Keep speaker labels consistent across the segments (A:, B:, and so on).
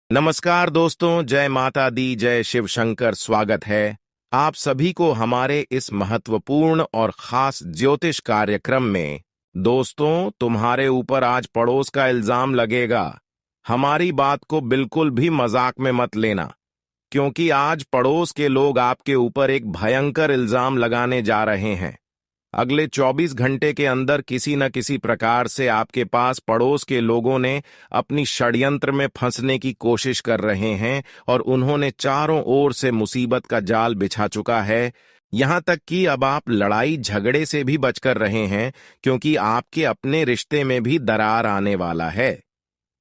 A: नमस्कार दोस्तों, जय माता दी, जय शिव शंकर। स्वागत है आप सभी को हमारे इस महत्वपूर्ण और खास ज्योतिष कार्यक्रम में। दोस्तों, तुम्हारे ऊपर आज पड़ोस का इल्जाम लगेगा। हमारी बात को बिल्कुल भी मजाक में मत लेना, क्योंकि आज पड़ोस के लोग आपके ऊपर एक भयंकर इल्जाम लगाने जा रहे हैं। अगले 24 घंटे के अंदर किसी न किसी प्रकार से आपके पास पड़ोस के लोगों ने अपनी षड्यंत्र में फंसने की कोशिश कर रहे हैं और उन्होंने चारों ओर से मुसीबत का जाल बिछा चुका है। यहां तक कि अब आप लड़ाई झगड़े से भी बचकर रहे हैं, क्योंकि आपके अपने रिश्ते में भी दरार आने वाला है।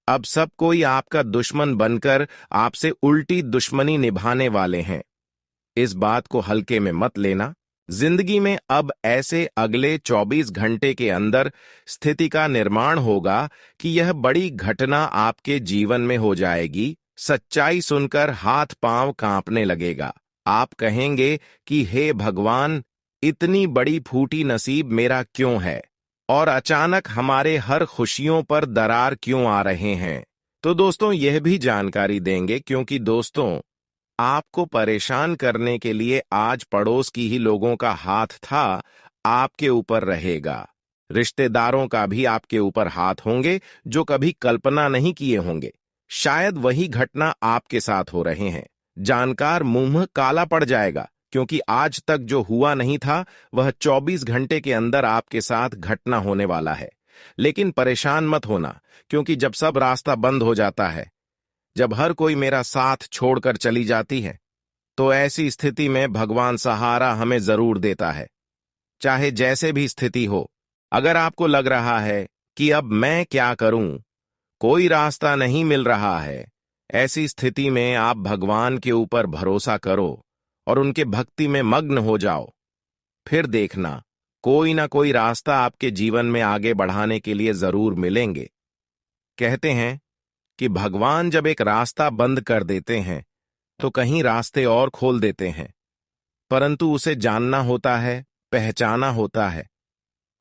A: अब सब कोई आपका दुश्मन बनकर आपसे उल्टी दुश्मनी निभाने वाले हैं। इस बात को हल्के में मत लेना। जिंदगी में अब ऐसे अगले 24 घंटे के अंदर स्थिति का निर्माण होगा कि यह बड़ी घटना आपके जीवन में हो जाएगी। सच्चाई सुनकर हाथ पांव कांपने लगेगा। आप कहेंगे कि हे भगवान, इतनी बड़ी फूटी नसीब मेरा क्यों है और अचानक हमारे हर खुशियों पर दरार क्यों आ रहे हैं। तो दोस्तों, यह भी जानकारी देंगे, क्योंकि दोस्तों, आपको परेशान करने के लिए आज पड़ोस की ही लोगों का हाथ था, आपके ऊपर रहेगा। रिश्तेदारों का भी आपके ऊपर हाथ होंगे, जो कभी कल्पना नहीं किए होंगे। शायद वही घटना आपके साथ हो रहे हैं। जानकार मुंह काला पड़ जाएगा, क्योंकि आज तक जो हुआ नहीं था वह 24 घंटे के अंदर आपके साथ घटना होने वाला है। लेकिन परेशान मत होना, क्योंकि जब सब रास्ता बंद हो जाता है, जब हर कोई मेरा साथ छोड़कर चली जाती है, तो ऐसी स्थिति में भगवान सहारा हमें जरूर देता है, चाहे जैसे भी स्थिति हो। अगर आपको लग रहा है कि अब मैं क्या करूं, कोई रास्ता नहीं मिल रहा है, ऐसी स्थिति में आप भगवान के ऊपर भरोसा करो और उनके भक्ति में मग्न हो जाओ। फिर देखना, कोई ना कोई रास्ता आपके जीवन में आगे बढ़ाने के लिए जरूर मिलेंगे। कहते हैं कि भगवान जब एक रास्ता बंद कर देते हैं तो कहीं रास्ते और खोल देते हैं, परंतु उसे जानना होता है, पहचाना होता है।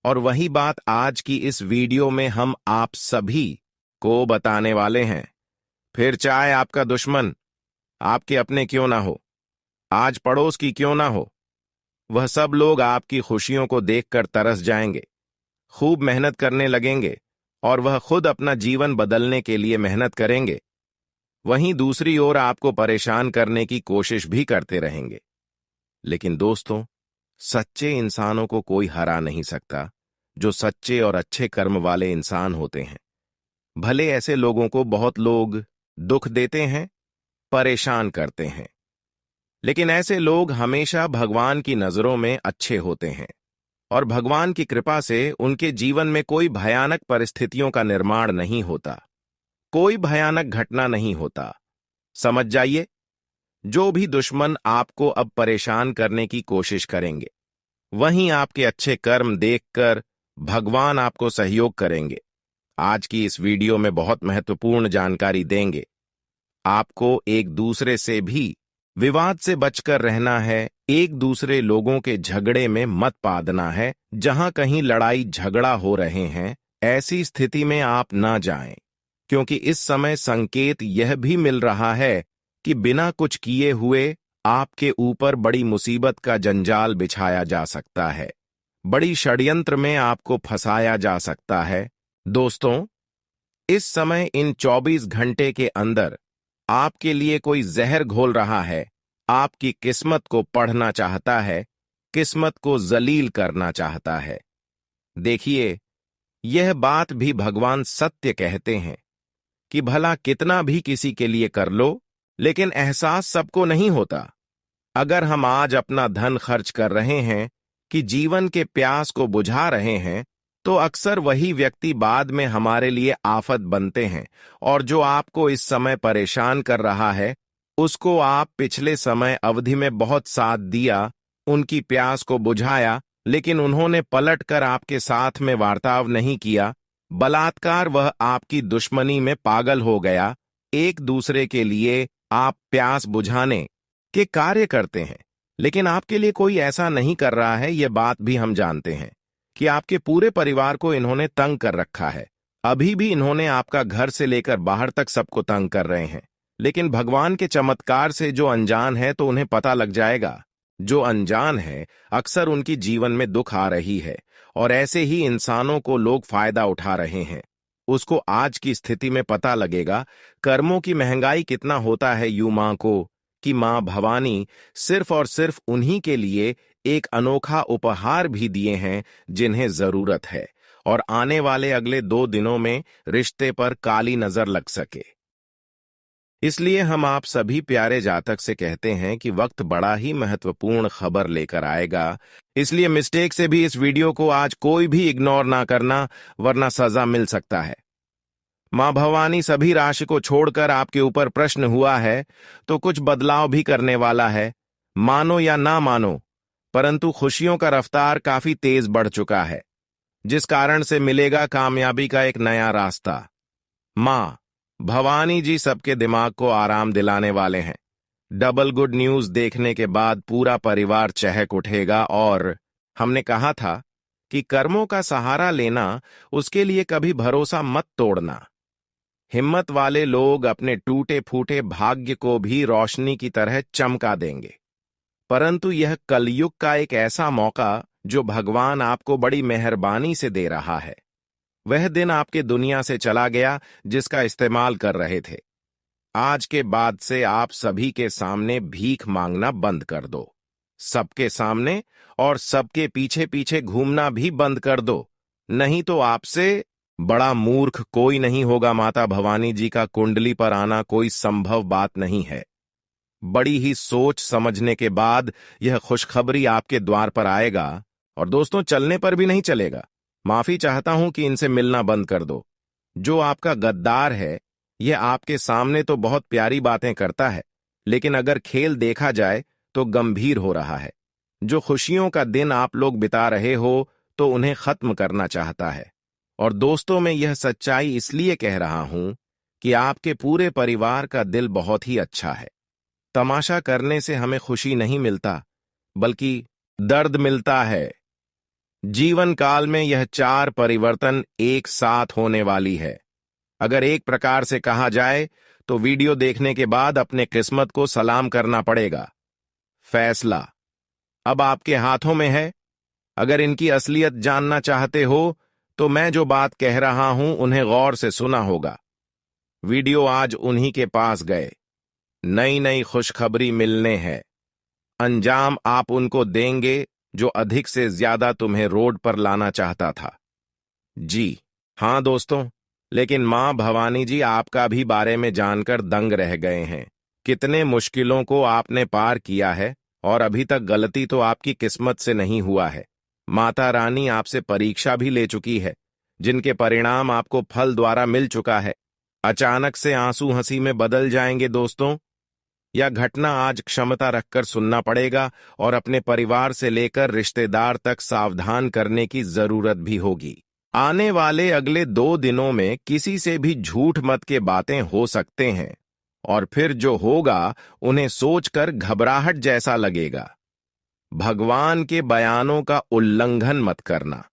A: और वही बात आज की इस वीडियो में हम आप सभी को बताने वाले हैं। फिर चाहे आपका दुश्मन आपके अपने क्यों ना हो, आज पड़ोस की क्यों ना हो, वह सब लोग आपकी खुशियों को देखकर तरस जाएंगे, खूब मेहनत करने लगेंगे और वह खुद अपना जीवन बदलने के लिए मेहनत करेंगे। वहीं दूसरी ओर आपको परेशान करने की कोशिश भी करते रहेंगे। लेकिन दोस्तों, सच्चे इंसानों को कोई हरा नहीं सकता, जो सच्चे और अच्छे कर्म वाले इंसान होते हैं। भले ऐसे लोगों को बहुत लोग दुख देते हैं, परेशान करते हैं, लेकिन ऐसे लोग हमेशा भगवान की नजरों में अच्छे होते हैं और भगवान की कृपा से उनके जीवन में कोई भयानक परिस्थितियों का निर्माण नहीं होता, कोई भयानक घटना नहीं होता। समझ जाइए, जो भी दुश्मन आपको अब परेशान करने की कोशिश करेंगे, वहीं आपके अच्छे कर्म देखकर भगवान आपको सहयोग करेंगे। आज की इस वीडियो में बहुत महत्वपूर्ण जानकारी देंगे। आपको एक दूसरे से भी विवाद से बचकर रहना है, एक दूसरे लोगों के झगड़े में मत पादना है। जहां कहीं लड़ाई झगड़ा हो रहे हैं, ऐसी स्थिति में आप ना जाएं, क्योंकि इस समय संकेत यह भी मिल रहा है कि बिना कुछ किए हुए आपके ऊपर बड़ी मुसीबत का जंजाल बिछाया जा सकता है, बड़ी षड्यंत्र में आपको फंसाया जा सकता है। दोस्तों, इस समय इन 24 घंटे के अंदर आपके लिए कोई जहर घोल रहा है, आपकी किस्मत को पढ़ना चाहता है, किस्मत को जलील करना चाहता है। देखिए, यह बात भी भगवान सत्य कहते हैं कि भला कितना भी किसी के लिए कर लो, लेकिन एहसास सबको नहीं होता। अगर हम आज अपना धन खर्च कर रहे हैं कि जीवन के प्यास को बुझा रहे हैं, तो अक्सर वही व्यक्ति बाद में हमारे लिए आफत बनते हैं। और जो आपको इस समय परेशान कर रहा है, उसको आप पिछले समय अवधि में बहुत साथ दिया, उनकी प्यास को बुझाया, लेकिन उन्होंने पलटकर आपके साथ में वार्ताव नहीं किया। बलात्कार वह आपकी दुश्मनी में पागल हो गया। एक दूसरे के लिए आप प्यास बुझाने के कार्य करते हैं, लेकिन आपके लिए कोई ऐसा नहीं कर रहा है। यह बात भी हम जानते हैं कि आपके पूरे परिवार को इन्होंने तंग कर रखा है। अभी भी इन्होंने आपका घर से लेकर बाहर तक सबको तंग कर रहे हैं। लेकिन भगवान के चमत्कार से जो अनजान है तो उन्हें पता लग जाएगा। जो अनजान है अक्सर उनकी जीवन में दुख आ रही है और ऐसे ही इंसानों को लोग फायदा उठा रहे हैं। उसको आज की स्थिति में पता लगेगा कर्मों की महंगाई कितना होता है। यूं मां को कि मां भवानी सिर्फ और सिर्फ उन्हीं के लिए एक अनोखा उपहार भी दिए हैं जिन्हें जरूरत है, और आने वाले अगले 2 दिनों में रिश्ते पर काली नजर लग सके। इसलिए हम आप सभी प्यारे जातक से कहते हैं कि वक्त बड़ा ही महत्वपूर्ण खबर लेकर आएगा, इसलिए मिस्टेक से भी इस वीडियो को आज कोई भी इग्नोर ना करना, वरना सजा मिल सकता है। मां भवानी सभी राशि को छोड़कर आपके ऊपर प्रश्न हुआ है तो कुछ बदलाव भी करने वाला है। मानो या ना मानो, परंतु खुशियों का रफ्तार काफी तेज बढ़ चुका है, जिस कारण से मिलेगा कामयाबी का एक नया रास्ता। मां भवानी जी सबके दिमाग को आराम दिलाने वाले हैं। डबल गुड न्यूज देखने के बाद पूरा परिवार चहक उठेगा। और हमने कहा था कि कर्मों का सहारा लेना, उसके लिए कभी भरोसा मत तोड़ना। हिम्मत वाले लोग अपने टूटे फूटे भाग्य को भी रोशनी की तरह चमका देंगे। परंतु यह कलयुग का एक ऐसा मौका जो भगवान आपको बड़ी मेहरबानी से दे रहा है। वह दिन आपके दुनिया से चला गया जिसका इस्तेमाल कर रहे थे। आज के बाद से आप सभी के सामने भीख मांगना बंद कर दो, सबके सामने और सबके पीछे पीछे घूमना भी बंद कर दो, नहीं तो आपसे बड़ा मूर्ख कोई नहीं होगा। माता भवानी जी का कुंडली पर आना कोई संभव बात नहीं है। बड़ी ही सोच समझने के बाद यह खुशखबरी आपके द्वार पर आएगा, और दोस्तों चलने पर भी नहीं चलेगा। माफी चाहता हूं कि इनसे मिलना बंद कर दो। जो आपका गद्दार है यह आपके सामने तो बहुत प्यारी बातें करता है, लेकिन अगर खेल देखा जाए तो गंभीर हो रहा है। जो खुशियों का दिन आप लोग बिता रहे हो तो उन्हें खत्म करना चाहता है। और दोस्तों मैं यह सच्चाई इसलिए कह रहा हूं कि आपके पूरे परिवार का दिल बहुत ही अच्छा है। तमाशा करने से हमें खुशी नहीं मिलता, बल्कि दर्द मिलता है। जीवन काल में यह 4 परिवर्तन एक साथ होने वाली है। अगर एक प्रकार से कहा जाए तो वीडियो देखने के बाद अपने किस्मत को सलाम करना पड़ेगा। फैसला अब आपके हाथों में है। अगर इनकी असलियत जानना चाहते हो तो मैं जो बात कह रहा हूं उन्हें गौर से सुना होगा। वीडियो आज उन्हीं के पास गए। नई नई खुशखबरी मिलने है। अंजाम आप उनको देंगे जो अधिक से ज्यादा तुम्हें रोड पर लाना चाहता था। जी हां दोस्तों, लेकिन मां भवानी जी आपका भी बारे में जानकर दंग रह गए हैं। कितने मुश्किलों को आपने पार किया है और अभी तक गलती तो आपकी किस्मत से नहीं हुआ है। माता रानी आपसे परीक्षा भी ले चुकी है, जिनके परिणाम आपको फल द्वारा मिल चुका है। अचानक से आंसू हंसी में बदल जाएंगे दोस्तों। यह घटना आज क्षमता रखकर सुनना पड़ेगा और अपने परिवार से लेकर रिश्तेदार तक सावधान करने की जरूरत भी होगी। आने वाले अगले 2 दिनों में किसी से भी झूठ मत के बातें हो सकते हैं, और फिर जो होगा उन्हें सोचकर घबराहट जैसा लगेगा। भगवान के बयानों का उल्लंघन मत करना।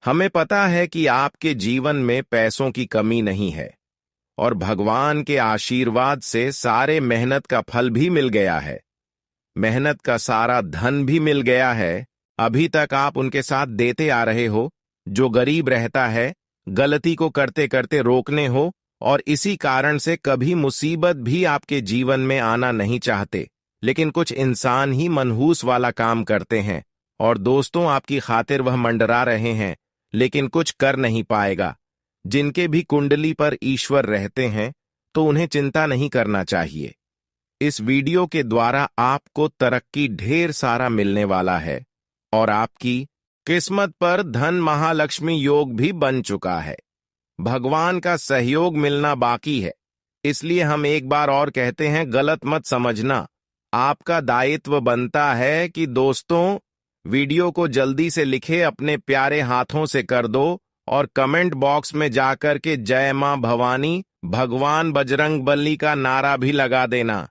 A: हमें पता है कि आपके जीवन में पैसों की कमी नहीं है, और भगवान के आशीर्वाद से सारे मेहनत का फल भी मिल गया है। मेहनत का सारा धन भी मिल गया है। अभी तक आप उनके साथ देते आ रहे हो। जो गरीब रहता है, गलती को करते करते रोकने हो, और इसी कारण से कभी मुसीबत भी आपके जीवन में आना नहीं चाहते, लेकिन कुछ इंसान ही मनहूस वाला काम करते हैं। और दोस्तों आपकी खातिर वह मंडरा रहे हैं, लेकिन कुछ कर नहीं पाएगा। जिनके भी कुंडली पर ईश्वर रहते हैं तो उन्हें चिंता नहीं करना चाहिए। इस वीडियो के द्वारा आपको तरक्की ढेर सारा मिलने वाला है, और आपकी किस्मत पर धन महालक्ष्मी योग भी बन चुका है। भगवान का सहयोग मिलना बाकी है। इसलिए हम एक बार और कहते हैं, गलत मत समझना। आपका दायित्व बनता है कि दोस्तों वीडियो को जल्दी से लिखे, अपने प्यारे हाथों से कर दो, और कमेंट बॉक्स में जाकर के जय मां भवानी, भगवान बजरंग बली का नारा भी लगा देना।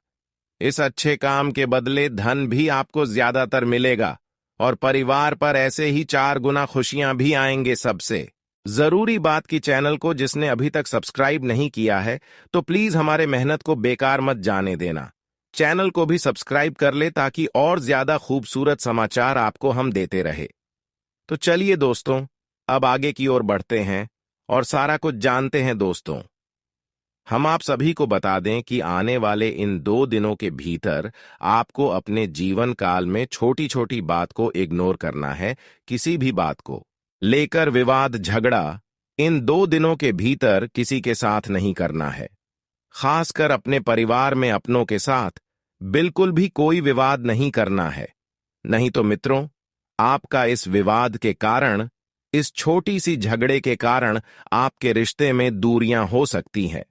A: इस अच्छे काम के बदले धन भी आपको ज्यादातर मिलेगा, और परिवार पर ऐसे ही 4 गुना खुशियां भी आएंगे सबसे। जरूरी बात की चैनल को जिसने अभी तक सब्सक्राइब नहीं किया है तो प्लीज हमारे मेहनत को बेकार मत जाने देना। चैनल को भी सब्सक्राइब कर ले ताकि और ज्यादा खूबसूरत समाचार आपको हम देते रहे। तो चलिए दोस्तों, अब आगे की ओर बढ़ते हैं और सारा कुछ जानते हैं। दोस्तों, हम आप सभी को बता दें कि आने वाले इन 2 दिनों के भीतर आपको अपने जीवन काल में छोटी छोटी बात को इग्नोर करना है। किसी भी बात को लेकर विवाद झगड़ा इन 2 दिनों के भीतर किसी के साथ नहीं करना है। खासकर अपने परिवार में अपनों के साथ बिल्कुल भी कोई विवाद नहीं करना है। नहीं तो मित्रों, आपका इस विवाद के कारण, इस छोटी सी झगड़े के कारण आपके रिश्ते में दूरियां हो सकती हैं।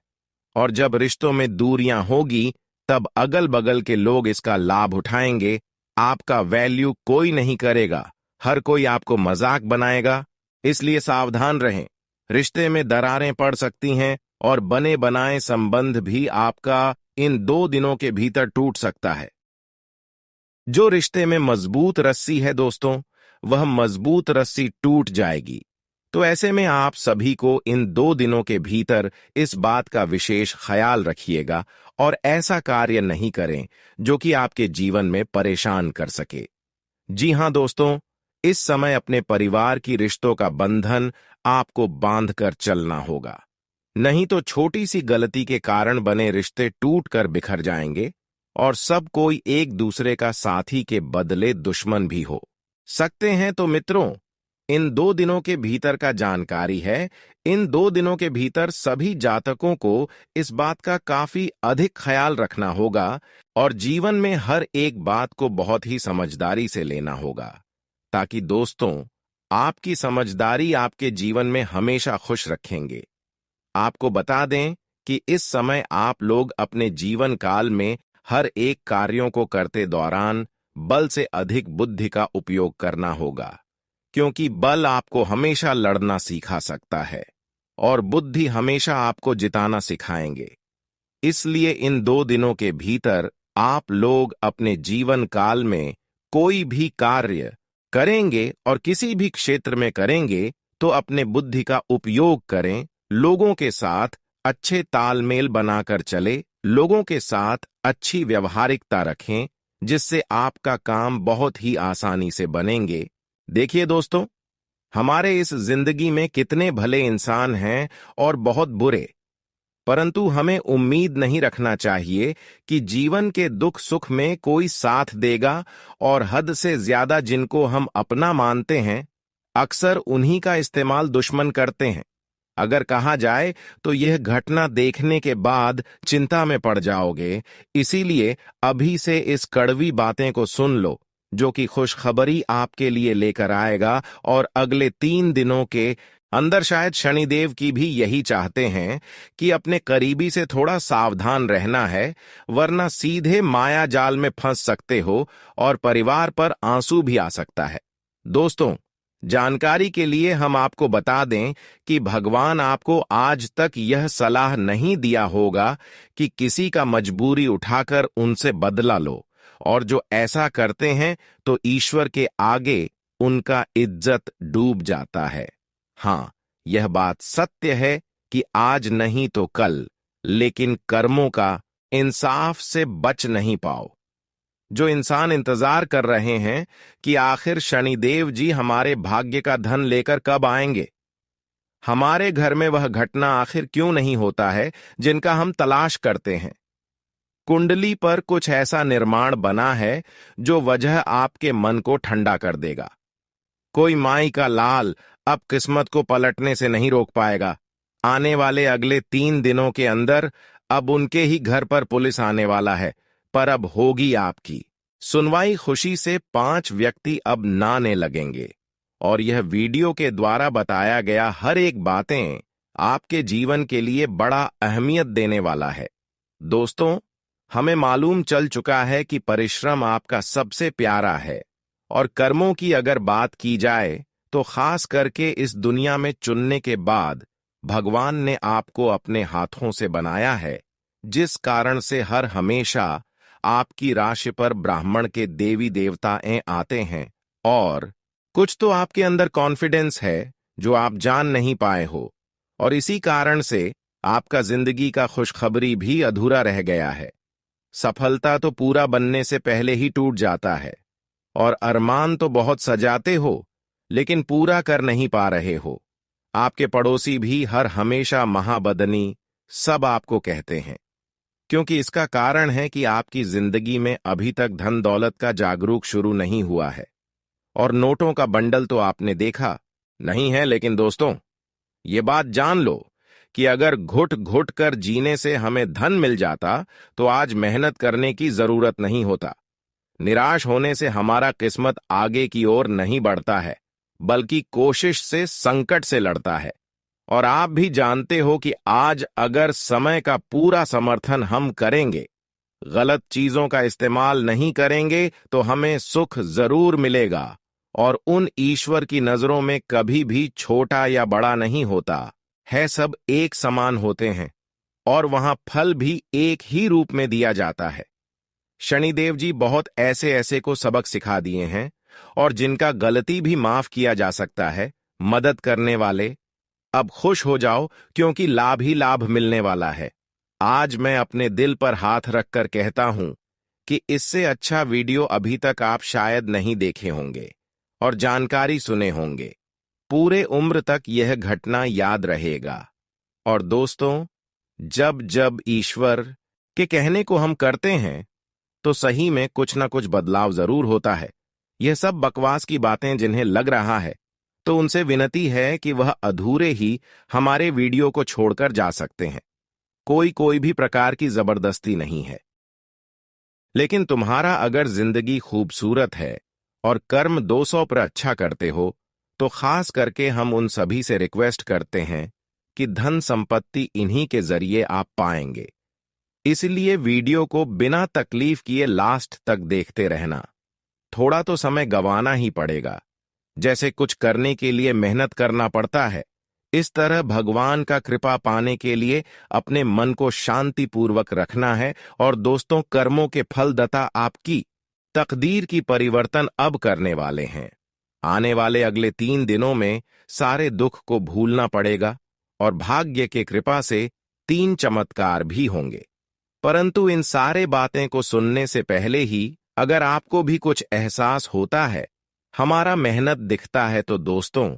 A: और जब रिश्तों में दूरियां होगी तब अगल बगल के लोग इसका लाभ उठाएंगे। आपका वैल्यू कोई नहीं करेगा, हर कोई आपको मजाक बनाएगा। इसलिए सावधान रहें। रिश्ते में दरारें पड़ सकती हैं और बने बनाए संबंध भी आपका इन 2 दिनों के भीतर टूट सकता है। जो रिश्ते में मजबूत रस्सी है दोस्तों, वह मजबूत रस्सी टूट जाएगी। तो ऐसे में आप सभी को इन 2 दिनों के भीतर इस बात का विशेष ख्याल रखिएगा और ऐसा कार्य नहीं करें जो कि आपके जीवन में परेशान कर सके। जी हां दोस्तों, इस समय अपने परिवार की रिश्तों का बंधन आपको बांधकर चलना होगा। नहीं तो छोटी सी गलती के कारण बने रिश्ते टूट कर बिखर जाएंगे और सब कोई एक दूसरे का साथी के बदले दुश्मन भी हो सकते हैं। तो मित्रों, इन 2 दिनों के भीतर का जानकारी है। इन 2 दिनों के भीतर सभी जातकों को इस बात का काफी अधिक ख्याल रखना होगा और जीवन में हर एक बात को बहुत ही समझदारी से लेना होगा, ताकि दोस्तों आपकी समझदारी आपके जीवन में हमेशा खुश रखेंगे। आपको बता दें कि इस समय आप लोग अपने जीवन काल में हर एक कार्यों को करते दौरान बल से अधिक बुद्धि का उपयोग करना होगा, क्योंकि बल आपको हमेशा लड़ना सिखा सकता है और बुद्धि हमेशा आपको जिताना सिखाएंगे। इसलिए इन 2 दिनों के भीतर आप लोग अपने जीवन काल में कोई भी कार्य करेंगे और किसी भी क्षेत्र में करेंगे तो अपने बुद्धि का उपयोग करें। लोगों के साथ अच्छे तालमेल बनाकर चले, लोगों के साथ अच्छी व्यवहारिकता रखें, जिससे आपका काम बहुत ही आसानी से बनेंगे। देखिए दोस्तों, हमारे इस जिंदगी में कितने भले इंसान हैं और बहुत बुरे, परंतु हमें उम्मीद नहीं रखना चाहिए कि जीवन के दुख सुख में कोई साथ देगा। और हद से ज्यादा जिनको हम अपना मानते हैं, अक्सर उन्हीं का इस्तेमाल दुश्मन करते हैं। अगर कहा जाए तो यह घटना देखने के बाद चिंता में पड़ जाओगे। इसीलिए अभी से इस कड़वी बातें को सुन लो, जो कि खुशखबरी आपके लिए लेकर आएगा। और अगले 3 दिनों के अंदर शायद शनिदेव की भी यही चाहते हैं कि अपने करीबी से थोड़ा सावधान रहना है, वरना सीधे माया जाल में फंस सकते हो और परिवार पर आंसू भी आ सकता है। दोस्तों, जानकारी के लिए हम आपको बता दें कि भगवान आपको आज तक यह सलाह नहीं दिया होगा कि किसी का मजबूरी उठाकर उनसे बदला लो, और जो ऐसा करते हैं तो ईश्वर के आगे उनका इज्जत डूब जाता है। हाँ, यह बात सत्य है कि आज नहीं तो कल, लेकिन कर्मों का इंसाफ से बच नहीं पाओ। जो इंसान इंतजार कर रहे हैं कि आखिर शनिदेव जी हमारे भाग्य का धन लेकर कब आएंगे, हमारे घर में वह घटना आखिर क्यों नहीं होता है जिनका हम तलाश करते हैं। कुंडली पर कुछ ऐसा निर्माण बना है जो वजह आपके मन को ठंडा कर देगा। कोई माई का लाल अब किस्मत को पलटने से नहीं रोक पाएगा। आने वाले अगले 3 दिनों के अंदर अब उनके ही घर पर पुलिस आने वाला है, पर अब होगी आपकी सुनवाई। खुशी से 5 व्यक्ति अब नाने लगेंगे और यह वीडियो के द्वारा बताया गया हर एक बातें आपके जीवन के लिए बड़ा अहमियत देने वाला है। दोस्तों, हमें मालूम चल चुका है कि परिश्रम आपका सबसे प्यारा है, और कर्मों की अगर बात की जाए तो खास करके इस दुनिया में चुनने के बाद भगवान ने आपको अपने हाथों से बनाया है, जिस कारण से हर हमेशा आपकी राशि पर ब्राह्मण के देवी देवताएं आते हैं। और कुछ तो आपके अंदर कॉन्फिडेंस है जो आप जान नहीं पाए हो, और इसी कारण से आपका जिंदगी का खुशखबरी भी अधूरा रह गया है। सफलता तो पूरा बनने से पहले ही टूट जाता है, और अरमान तो बहुत सजाते हो लेकिन पूरा कर नहीं पा रहे हो। आपके पड़ोसी भी हर हमेशा महाबदनी सब आपको कहते हैं, क्योंकि इसका कारण है कि आपकी जिंदगी में अभी तक धन दौलत का जागरूक शुरू नहीं हुआ है। और नोटों का बंडल तो आपने देखा नहीं है, लेकिन दोस्तों ये बात जान लो कि अगर घुट घुट कर जीने से हमें धन मिल जाता तो आज मेहनत करने की जरूरत नहीं होता। निराश होने से हमारा किस्मत आगे की ओर नहीं बढ़ता है, बल्कि कोशिश से संकट से लड़ता है। और आप भी जानते हो कि आज अगर समय का पूरा समर्थन हम करेंगे, गलत चीजों का इस्तेमाल नहीं करेंगे, तो हमें सुख जरूर मिलेगा। और उन ईश्वर की नजरों में कभी भी छोटा या बड़ा नहीं होता है, सब एक समान होते हैं, और वहां फल भी एक ही रूप में दिया जाता है। शनिदेव जी बहुत ऐसे ऐसे को सबक सिखा दिए हैं, और जिनका गलती भी माफ किया जा सकता है। मदद करने वाले, अब खुश हो जाओ, क्योंकि लाभ ही लाभ मिलने वाला है। आज मैं अपने दिल पर हाथ रखकर कहता हूं कि इससे अच्छा वीडियो अभी तक आप शायद नहीं देखे होंगे और जानकारी सुने होंगे। पूरे उम्र तक यह घटना याद रहेगा। और दोस्तों, जब जब ईश्वर के कहने को हम करते हैं तो सही में कुछ ना कुछ बदलाव जरूर होता है। यह सब बकवास की बातें जिन्हें लग रहा है, तो उनसे विनती है कि वह अधूरे ही हमारे वीडियो को छोड़कर जा सकते हैं। कोई भी प्रकार की जबरदस्ती नहीं है। लेकिन तुम्हारा अगर जिंदगी खूबसूरत है और कर्म 200 पर अच्छा करते हो, तो खास करके हम उन सभी से रिक्वेस्ट करते हैं कि धन संपत्ति इन्हीं के जरिए आप पाएंगे। इसलिए वीडियो को बिना तकलीफ किए लास्ट तक देखते रहना। थोड़ा तो समय गंवाना ही पड़ेगा। जैसे कुछ करने के लिए मेहनत करना पड़ता है, इस तरह भगवान का कृपा पाने के लिए अपने मन को शांतिपूर्वक रखना है। और दोस्तों, कर्मों के फलदाता आपकी तकदीर की परिवर्तन अब करने वाले हैं। आने वाले अगले 3 दिनों में सारे दुख को भूलना पड़ेगा, और भाग्य के कृपा से 3 चमत्कार भी होंगे। परंतु इन सारे बातें को सुनने से पहले ही अगर आपको भी कुछ एहसास होता है, हमारा मेहनत दिखता है, तो दोस्तों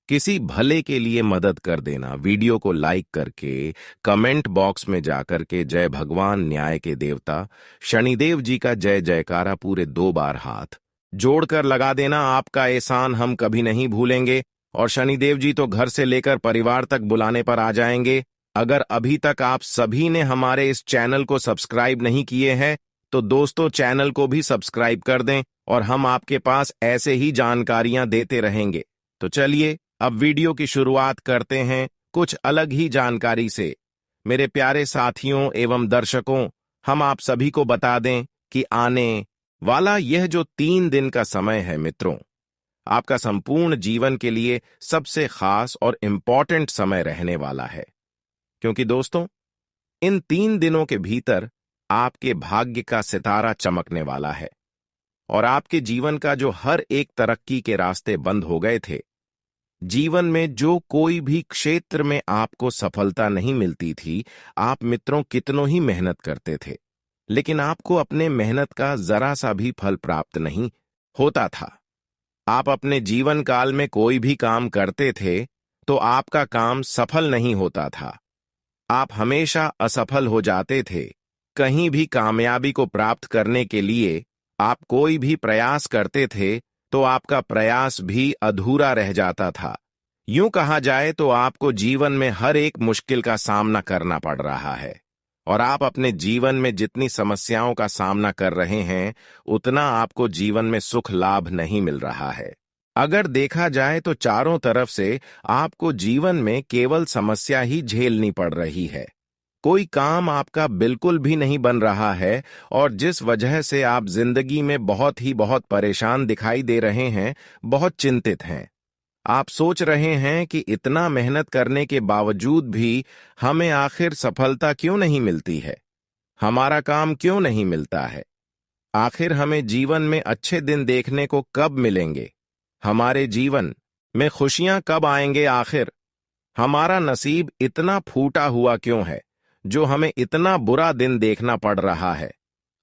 A: किसी भले के लिए मदद कर देना। वीडियो को लाइक करके, कमेंट बॉक्स में जाकर के जय भगवान न्याय के देवता शनिदेव जी का जय जयकारा पूरे 2 बार हाथ जोड़कर लगा देना। आपका एहसान हम कभी नहीं भूलेंगे, और शनिदेव जी तो घर से लेकर परिवार तक बुलाने पर आ जाएंगे। अगर अभी तक आप सभी ने हमारे इस चैनल को सब्सक्राइब नहीं किए हैं, तो दोस्तों चैनल को भी सब्सक्राइब कर दें, और हम आपके पास ऐसे ही जानकारियां देते रहेंगे। तो चलिए अब वीडियो की शुरुआत करते हैं कुछ अलग ही जानकारी से। मेरे प्यारे साथियों एवं दर्शकों, हम आप सभी को बता दें कि आने वाला यह जो 3 दिन का समय है मित्रों, आपका संपूर्ण जीवन के लिए सबसे खास और इम्पॉर्टेंट समय रहने वाला है। क्योंकि दोस्तों, इन 3 दिनों के भीतर आपके भाग्य का सितारा चमकने वाला है, और आपके जीवन का जो हर एक तरक्की के रास्ते बंद हो गए थे, जीवन में जो कोई भी क्षेत्र में आपको सफलता नहीं मिलती थी, आप मित्रों कितनों ही मेहनत करते थे, लेकिन आपको अपने मेहनत का जरा सा भी फल प्राप्त नहीं होता था। आप अपने जीवन काल में कोई भी काम करते थे तो आपका काम सफल नहीं होता था। आप हमेशा असफल हो जाते थे। कहीं भी कामयाबी को प्राप्त करने के लिए आप कोई भी प्रयास करते थे तो आपका प्रयास भी अधूरा रह जाता था। यूं कहा जाए तो आपको जीवन में हर एक मुश्किल का सामना करना पड़ रहा है, और आप अपने जीवन में जितनी समस्याओं का सामना कर रहे हैं, उतना आपको जीवन में सुख लाभ नहीं मिल रहा है। अगर देखा जाए तो चारों तरफ से आपको जीवन में केवल समस्या ही झेलनी पड़ रही है। कोई काम आपका बिल्कुल भी नहीं बन रहा है, और जिस वजह से आप जिंदगी में बहुत परेशान दिखाई दे रहे हैं, बहुत चिंतित हैं। आप सोच रहे हैं कि इतना मेहनत करने के बावजूद भी हमें आखिर सफलता क्यों नहीं मिलती है, हमारा काम क्यों नहीं मिलता है, आखिर हमें जीवन में अच्छे दिन देखने को कब मिलेंगे, हमारे जीवन में खुशियां कब आएंगे आखिर? हमारा नसीब इतना फूटा हुआ क्यों है जो हमें इतना बुरा दिन देखना पड़ रहा है?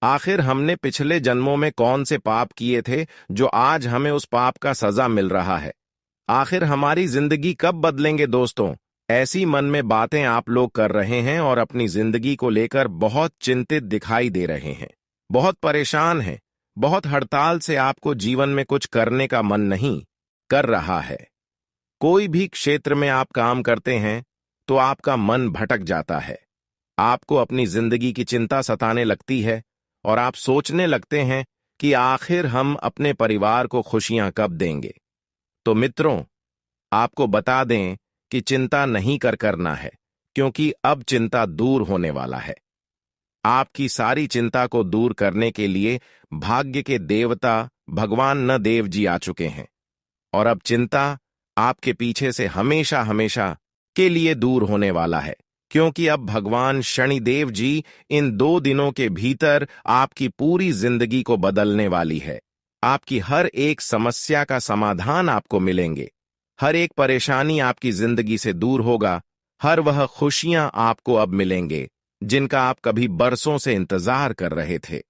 A: आखिर हमने पिछले जन्मों में कौन से पाप किए थे जो आज हमें उस पाप का सजा मिल रहा है? आखिर हमारी जिंदगी कब बदलेंगे दोस्तों? ऐसी मन में बातें आप लोग कर रहे हैं और अपनी जिंदगी को लेकर बहुत चिंतित दिखाई दे रहे हैं, बहुत परेशान हैं, बहुत हड़ताल से आपको जीवन में कुछ करने का मन नहीं कर रहा है। कोई भी क्षेत्र में आप काम करते हैं तो आपका मन भटक जाता है, आपको अपनी जिंदगी की चिंता सताने लगती है और आप सोचने लगते हैं कि आखिर हम अपने परिवार को खुशियां कब देंगे। तो मित्रों, आपको बता दें कि चिंता नहीं करना है, क्योंकि अब चिंता दूर होने वाला है। आपकी सारी चिंता को दूर करने के लिए भाग्य के देवता भगवान न देव जी आ चुके हैं और अब चिंता आपके पीछे से हमेशा हमेशा के लिए दूर होने वाला है, क्योंकि अब भगवान शनिदेव जी इन 2 दिनों के भीतर आपकी पूरी जिंदगी को बदलने वाली है। आपकी हर एक समस्या का समाधान आपको मिलेंगे, हर एक परेशानी आपकी जिंदगी से दूर होगा, हर वह खुशियां आपको अब मिलेंगे जिनका आप कभी बरसों से इंतजार कर रहे थे।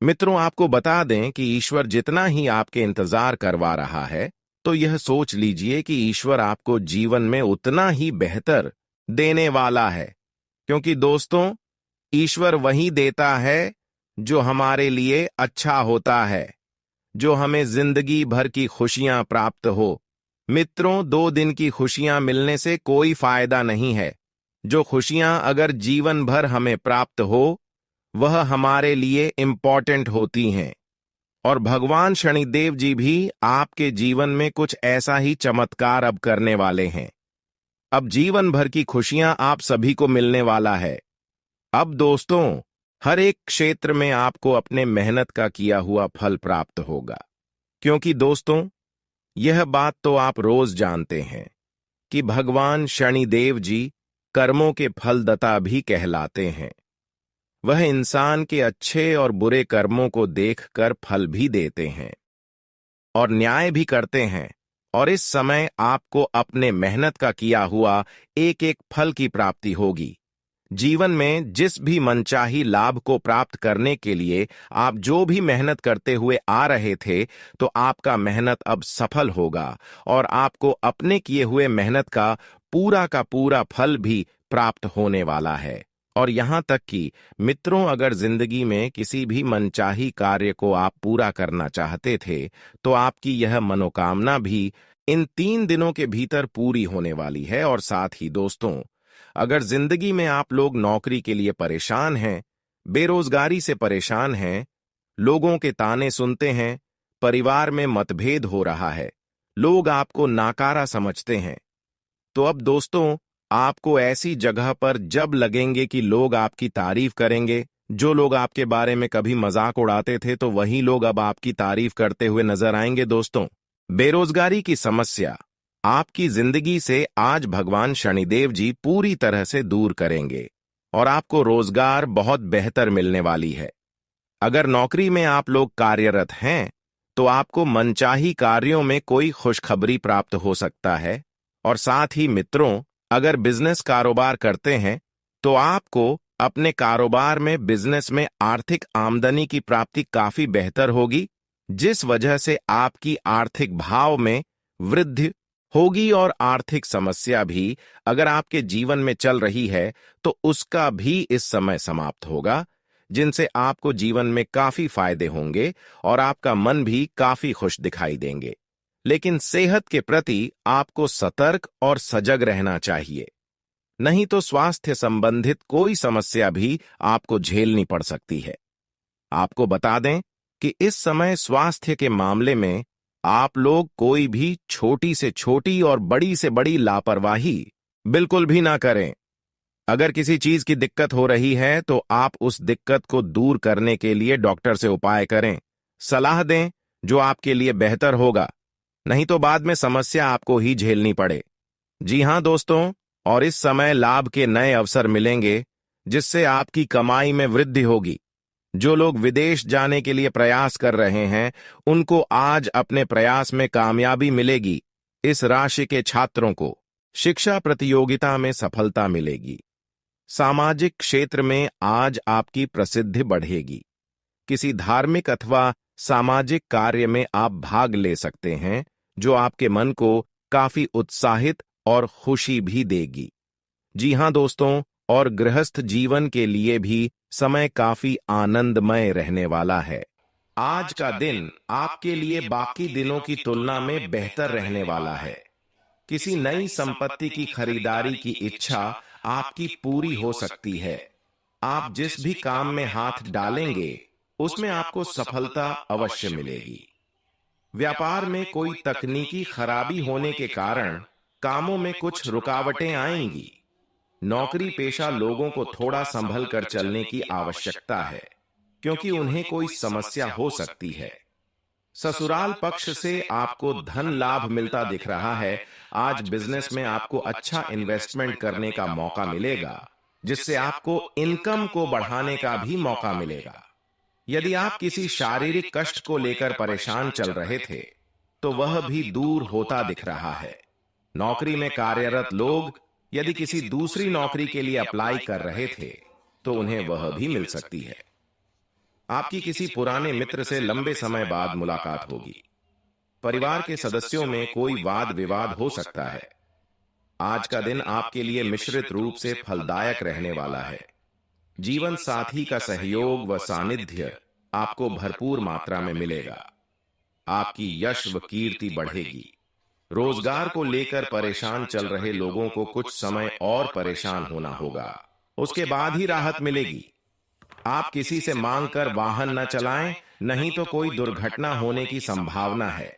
A: मित्रों, आपको बता दें कि ईश्वर जितना ही आपके इंतजार करवा रहा है, तो यह सोच लीजिए कि ईश्वर आपको जीवन में उतना ही बेहतर देने वाला है, क्योंकि दोस्तों, ईश्वर वही देता है जो हमारे लिए अच्छा होता है, जो हमें जिंदगी भर की खुशियां प्राप्त हो। मित्रों, 2 दिन की खुशियां मिलने से कोई फायदा नहीं है। जो खुशियां अगर जीवन भर हमें प्राप्त हो, वह हमारे लिए इंपॉर्टेंट होती हैं। और भगवान शनिदेव जी भी आपके जीवन में कुछ ऐसा ही चमत्कार अब करने वाले हैं। अब जीवन भर की खुशियां आप सभी को मिलने वाला है। अब दोस्तों, हर एक क्षेत्र में आपको अपने मेहनत का किया हुआ फल प्राप्त होगा, क्योंकि दोस्तों, यह बात तो आप रोज जानते हैं कि भगवान शनिदेव जी कर्मों के फलदाता भी कहलाते हैं। वह इंसान के अच्छे और बुरे कर्मों को देखकर फल भी देते हैं और न्याय भी करते हैं, और इस समय आपको अपने मेहनत का किया हुआ एक एक फल की प्राप्ति होगी। जीवन में जिस भी मनचाही लाभ को प्राप्त करने के लिए आप जो भी मेहनत करते हुए आ रहे थे, तो आपका मेहनत अब सफल होगा और आपको अपने किए हुए मेहनत का पूरा फल भी प्राप्त होने वाला है। और यहां तक कि मित्रों, अगर जिंदगी में किसी भी मनचाही कार्य को आप पूरा करना चाहते थे, तो आपकी यह मनोकामना भी इन 3 दिनों के भीतर पूरी होने वाली है। और साथ ही दोस्तों, अगर जिंदगी में आप लोग नौकरी के लिए परेशान हैं, बेरोजगारी से परेशान हैं, लोगों के ताने सुनते हैं, परिवार में मतभेद हो रहा है, लोग आपको नाकारा समझते हैं, तो अब दोस्तों, आपको ऐसी जगह पर जब लगेंगे कि लोग आपकी तारीफ करेंगे, जो लोग आपके बारे में कभी मजाक उड़ाते थे, तो वही लोग अब आपकी तारीफ करते हुए नजर आएंगे। दोस्तों, बेरोजगारी की समस्या आपकी जिंदगी से आज भगवान शनिदेव जी पूरी तरह से दूर करेंगे और आपको रोजगार बहुत बेहतर मिलने वाली है। अगर नौकरी में आप लोग कार्यरत हैं, तो आपको मनचाही कार्यों में कोई खुशखबरी प्राप्त हो सकता है। और साथ ही मित्रों, अगर बिजनेस कारोबार करते हैं, तो आपको अपने कारोबार में बिजनेस में आर्थिक आमदनी की प्राप्ति काफी बेहतर होगी, जिस वजह से आपकी आर्थिक भाव में वृद्धि होगी और आर्थिक समस्या भी अगर आपके जीवन में चल रही है, तो उसका भी इस समय समाप्त होगा, जिनसे आपको जीवन में काफी फायदे होंगे और आपका मन भी काफी खुश दिखाई देंगे। लेकिन सेहत के प्रति आपको सतर्क और सजग रहना चाहिए, नहीं तो स्वास्थ्य संबंधित कोई समस्या भी आपको झेलनी पड़ सकती है। आपको बता दें कि इस समय स्वास्थ्य के मामले में आप लोग कोई भी छोटी से छोटी और बड़ी से बड़ी लापरवाही बिल्कुल भी ना करें। अगर किसी चीज की दिक्कत हो रही है, तो आप उस दिक्कत को दूर करने के लिए डॉक्टर से उपाय करें, सलाह दें जो आपके लिए बेहतर होगा, नहीं तो बाद में समस्या आपको ही झेलनी पड़े। जी हां दोस्तों, और इस समय लाभ के नए अवसर मिलेंगे, जिससे आपकी कमाई में वृद्धि होगी। जो लोग विदेश जाने के लिए प्रयास कर रहे हैं, उनको आज अपने प्रयास में कामयाबी मिलेगी। इस राशि के छात्रों को शिक्षा प्रतियोगिता में सफलता मिलेगी। सामाजिक क्षेत्र में आज आपकी प्रसिद्धि बढ़ेगी। किसी धार्मिक अथवा सामाजिक कार्य में आप भाग ले सकते हैं, जो आपके मन को काफी उत्साहित और खुशी भी देगी। जी हां दोस्तों, और गृहस्थ जीवन के लिए भी समय काफी आनंदमय रहने वाला है। आज का दिन आपके लिए बाकी दिनों की तुलना में बेहतर रहने वाला है। किसी नई संपत्ति की खरीदारी की इच्छा आपकी पूरी हो सकती है। आप जिस भी काम में हाथ डालेंगे, उसमें आपको सफलता अवश्य मिलेगी। व्यापार में कोई तकनीकी खराबी होने के कारण कामों में कुछ रुकावटें आएंगी। नौकरी पेशा लोगों को थोड़ा संभल कर चलने की आवश्यकता है, क्योंकि उन्हें कोई समस्या हो सकती है। ससुराल पक्ष से आपको धन लाभ मिलता दिख रहा है। आज बिजनेस में आपको अच्छा इन्वेस्टमेंट करने का मौका मिलेगा, जिससे आपको इनकम को बढ़ाने का भी मौका मिलेगा। यदि आप किसी शारीरिक कष्ट को लेकर परेशान चल रहे थे, तो वह भी दूर होता दिख रहा है। नौकरी में कार्यरत लोग यदि किसी दूसरी नौकरी के लिए अप्लाई कर रहे थे, तो उन्हें वह भी मिल सकती है। आपकी किसी पुराने मित्र से लंबे समय बाद मुलाकात होगी। परिवार के सदस्यों में कोई वाद विवाद हो सकता है। आज का दिन आपके लिए मिश्रित रूप से फलदायक रहने वाला है। जीवन साथी का सहयोग व सानिध्य आपको भरपूर मात्रा में मिलेगा। आपकी यश व कीर्ति बढ़ेगी। रोजगार को लेकर परेशान चल रहे लोगों को कुछ समय और परेशान होना होगा, उसके बाद ही राहत मिलेगी। आप किसी से मांग कर वाहन न चलाएं, नहीं तो कोई दुर्घटना होने की संभावना है।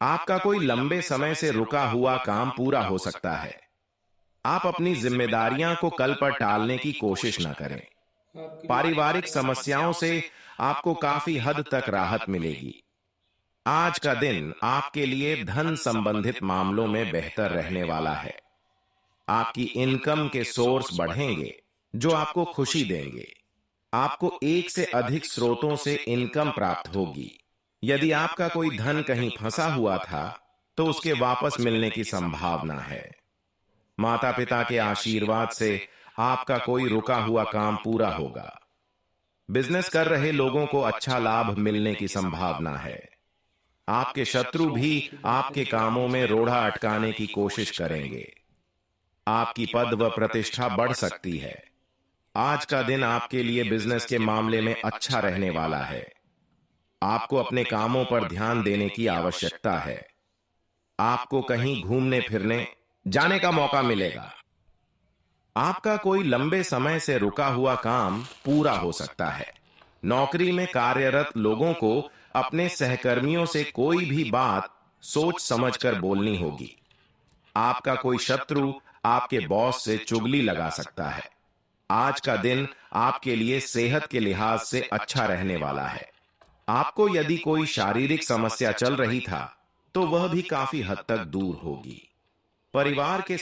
A: आपका कोई लंबे समय से रुका हुआ काम पूरा हो सकता है। आप अपनी जिम्मेदारियां को कल पर टालने की कोशिश न करें। पारिवारिक समस्याओं से आपको काफी हद तक राहत मिलेगी। आज का दिन आपके लिए धन संबंधित मामलों में बेहतर रहने वाला है। आपकी इनकम के सोर्स बढ़ेंगे, जो आपको खुशी देंगे। आपको एक से अधिक स्रोतों से इनकम प्राप्त होगी। यदि आपका कोई धन कहीं फंसा हुआ था, तो उसके वापस मिलने की संभावना है। माता पिता के आशीर्वाद से आपका कोई रुका हुआ काम पूरा होगा। बिजनेस कर रहे लोगों को अच्छा लाभ मिलने की संभावना है। आपके शत्रु भी आपके कामों में रोड़ा अटकाने की कोशिश करेंगे। आपकी पद व प्रतिष्ठा बढ़ सकती है। आज का दिन आपके लिए बिजनेस के मामले में अच्छा रहने वाला है। आपको अपने कामों पर ध्यान देने की आवश्यकता है। आपको कहीं घूमने फिरने जाने का मौका मिलेगा। आपका कोई लंबे समय से रुका हुआ काम पूरा हो सकता है। नौकरी में कार्यरत लोगों को अपने सहकर्मियों से कोई भी बात सोच समझकर बोलनी होगी। आपका कोई शत्रु आपके बॉस से चुगली लगा सकता है। आज का दिन आपके लिए सेहत के लिहाज से अच्छा रहने वाला है। आपको यदि कोई शारीरिक समस्या चल रही था, तो वह भी काफी हद तक दूर होगी। परिवार के